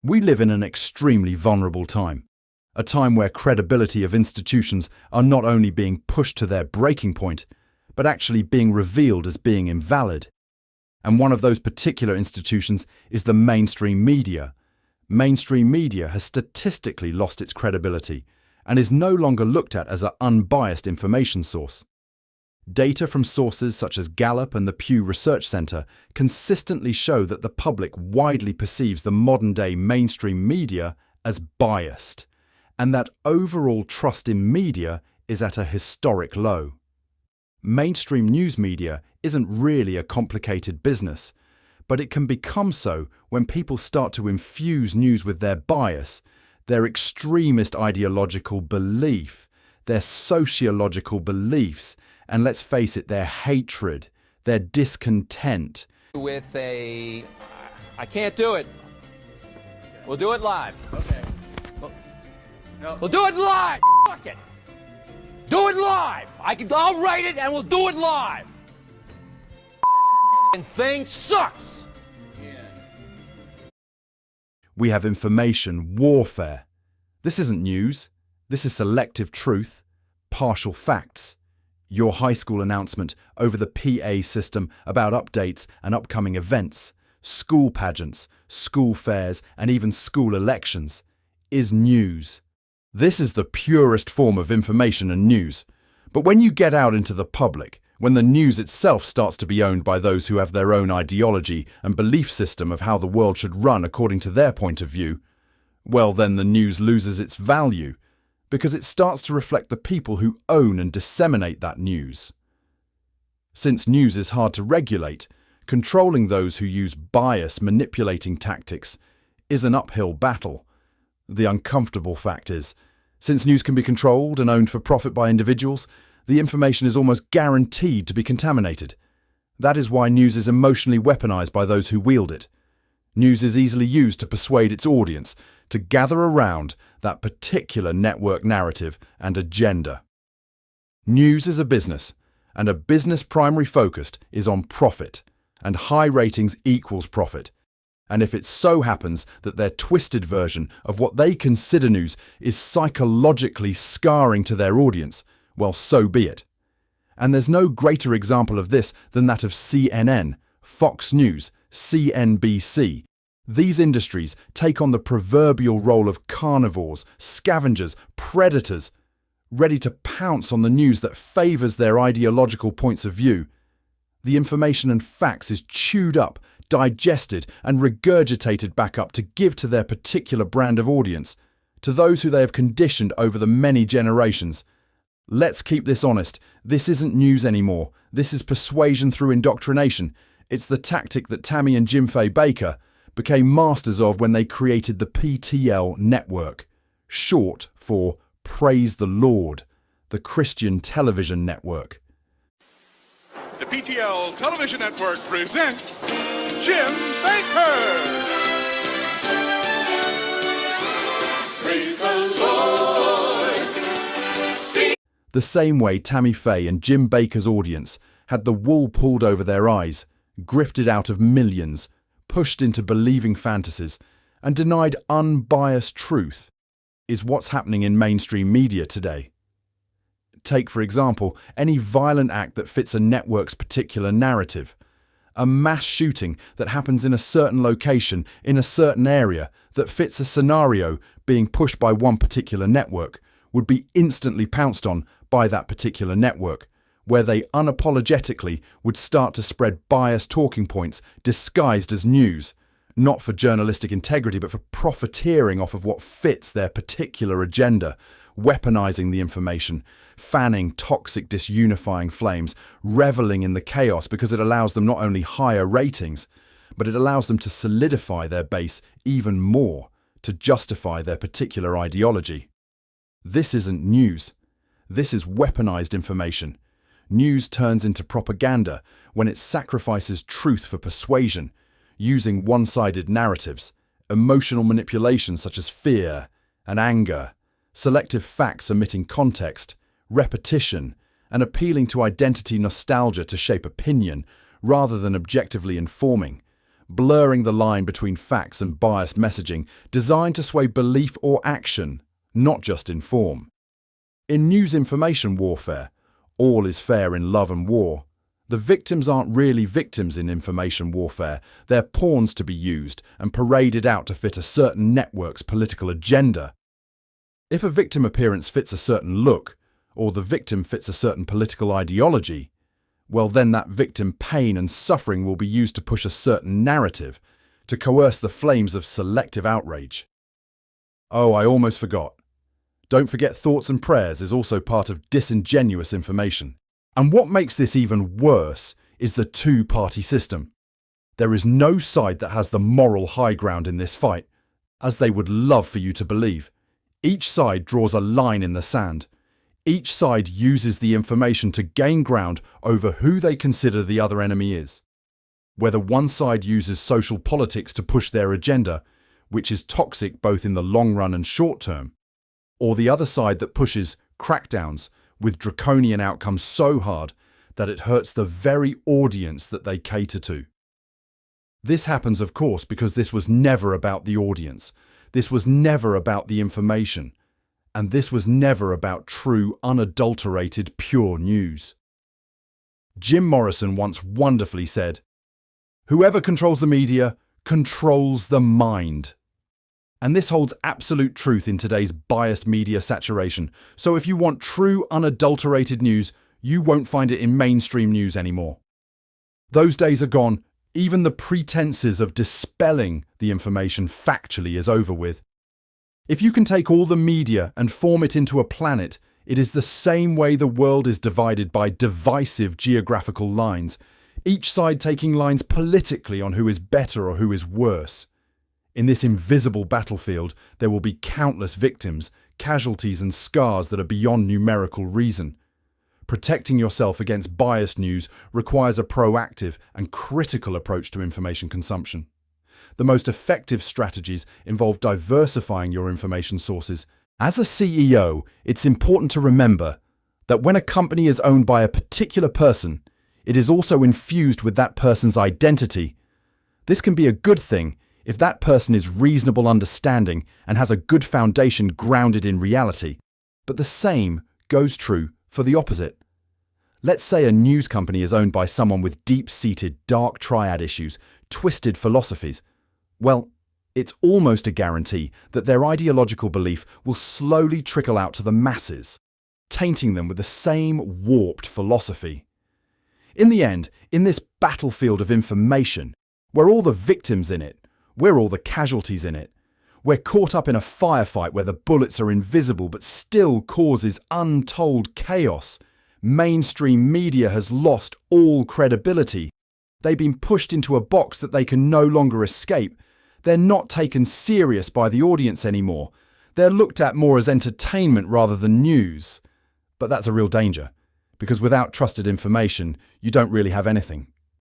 We live in an extremely vulnerable time, a time where credibility of institutions are not only being pushed to their breaking point, but actually being revealed as being invalid. And one of those particular institutions is the mainstream media. Mainstream media has statistically lost its credibility and is no longer looked at as an unbiased information source. Data from sources such as Gallup and the Pew Research Center consistently show that the public widely perceives the modern-day mainstream media as biased, and that overall trust in media is at a historic low. Mainstream news media isn't really a complicated business, but it can become so when people start to infuse news with their bias, their extremist ideological belief, their sociological beliefs, and let's face it, their hatred, their discontent. I can't do it. We'll do it live. Okay. We'll do it live. Fuck it. Do it live. I'll write it and we'll do it live. And thing sucks. We have information warfare. This isn't news. This is selective truth, partial facts. Your high school announcement over the PA system about updates and upcoming events, school pageants, school fairs, and even school elections is news. This is the purest form of information and news. But when you get out into the public, when the news itself starts to be owned by those who have their own ideology and belief system of how the world should run according to their point of view, well, then the news loses its value, because it starts to reflect the people who own and disseminate that news. Since news is hard to regulate, controlling those who use bias manipulating tactics is an uphill battle. The uncomfortable fact is, since news can be controlled and owned for profit by individuals, the information is almost guaranteed to be contaminated. That is why news is emotionally weaponized by those who wield it. News is easily used to persuade its audience to gather around that particular network narrative and agenda. News is a business, and a business primary focused is on profit, and high ratings equals profit. And if it so happens that their twisted version of what they consider news is psychologically scarring to their audience, well, so be it. And there's no greater example of this than that of CNN, Fox News, CNBC. These industries take on the proverbial role of carnivores, scavengers, predators, ready to pounce on the news that favours their ideological points of view. The information and facts is chewed up, digested and regurgitated back up to give to their particular brand of audience, to those who they have conditioned over the many generations. Let's keep this honest. This isn't news anymore. This is persuasion through indoctrination. It's the tactic that Tammy and Jim Fay Baker became masters of when they created the PTL network, short for Praise the Lord, the Christian television network. The PTL television network presents Jim Baker. Praise the Lord. The same way Tammy Faye and Jim Baker's audience had the wool pulled over their eyes, grifted out of millions, pushed into believing fantasies, and denied unbiased truth, is what's happening in mainstream media today. Take, for example, any violent act that fits a network's particular narrative. A mass shooting that happens in a certain location, in a certain area, that fits a scenario being pushed by one particular network, would be instantly pounced on by that particular network, where they unapologetically would start to spread biased talking points disguised as news, not for journalistic integrity but for profiteering off of what fits their particular agenda, weaponizing the information, fanning toxic disunifying flames, reveling in the chaos because it allows them not only higher ratings, but it allows them to solidify their base even more to justify their particular ideology. This isn't news. This is weaponized information. News turns into propaganda when it sacrifices truth for persuasion, using one-sided narratives, emotional manipulation such as fear and anger, selective facts omitting context, repetition, and appealing to identity nostalgia to shape opinion rather than objectively informing, blurring the line between facts and biased messaging designed to sway belief or action, not just inform. In news information warfare, all is fair in love and war. The victims aren't really victims in information warfare. They're pawns to be used and paraded out to fit a certain network's political agenda. If a victim appearance fits a certain look, or the victim fits a certain political ideology, well then that victim pain and suffering will be used to push a certain narrative, to coerce the flames of selective outrage. Oh, I almost forgot. Don't forget thoughts and prayers is also part of disingenuous information. And what makes this even worse is the two-party system. There is no side that has the moral high ground in this fight, as they would love for you to believe. Each side draws a line in the sand. Each side uses the information to gain ground over who they consider the other enemy is. Whether one side uses social politics to push their agenda, which is toxic both in the long run and short term, or the other side that pushes crackdowns with draconian outcomes so hard that it hurts the very audience that they cater to. This happens, of course, because this was never about the audience. This was never about the information. And this was never about true, unadulterated, pure news. Jim Morrison once wonderfully said, "Whoever controls the media controls the mind." And this holds absolute truth in today's biased media saturation. So if you want true, unadulterated news, you won't find it in mainstream news anymore. Those days are gone. Even the pretenses of dispelling the information factually is over with. If you can take all the media and form it into a planet, it is the same way the world is divided by divisive geographical lines, each side taking lines politically on who is better or who is worse. In this invisible battlefield, there will be countless victims, casualties and scars that are beyond numerical reason. Protecting yourself against biased news requires a proactive and critical approach to information consumption. The most effective strategies involve diversifying your information sources. As a CEO, it's important to remember that when a company is owned by a particular person, it is also infused with that person's identity. This can be a good thing if that person is reasonable understanding and has a good foundation grounded in reality, but the same goes true for the opposite. Let's say a news company is owned by someone with deep-seated dark triad issues, twisted philosophies. Well, it's almost a guarantee that their ideological belief will slowly trickle out to the masses, tainting them with the same warped philosophy. In the end, in this battlefield of information, we're all the victims in it. We're all the casualties in it. We're caught up in a firefight where the bullets are invisible but still causes untold chaos. Mainstream media has lost all credibility. They've been pushed into a box that they can no longer escape. They're not taken serious by the audience anymore. They're looked at more as entertainment rather than news. But that's a real danger, because without trusted information, you don't really have anything.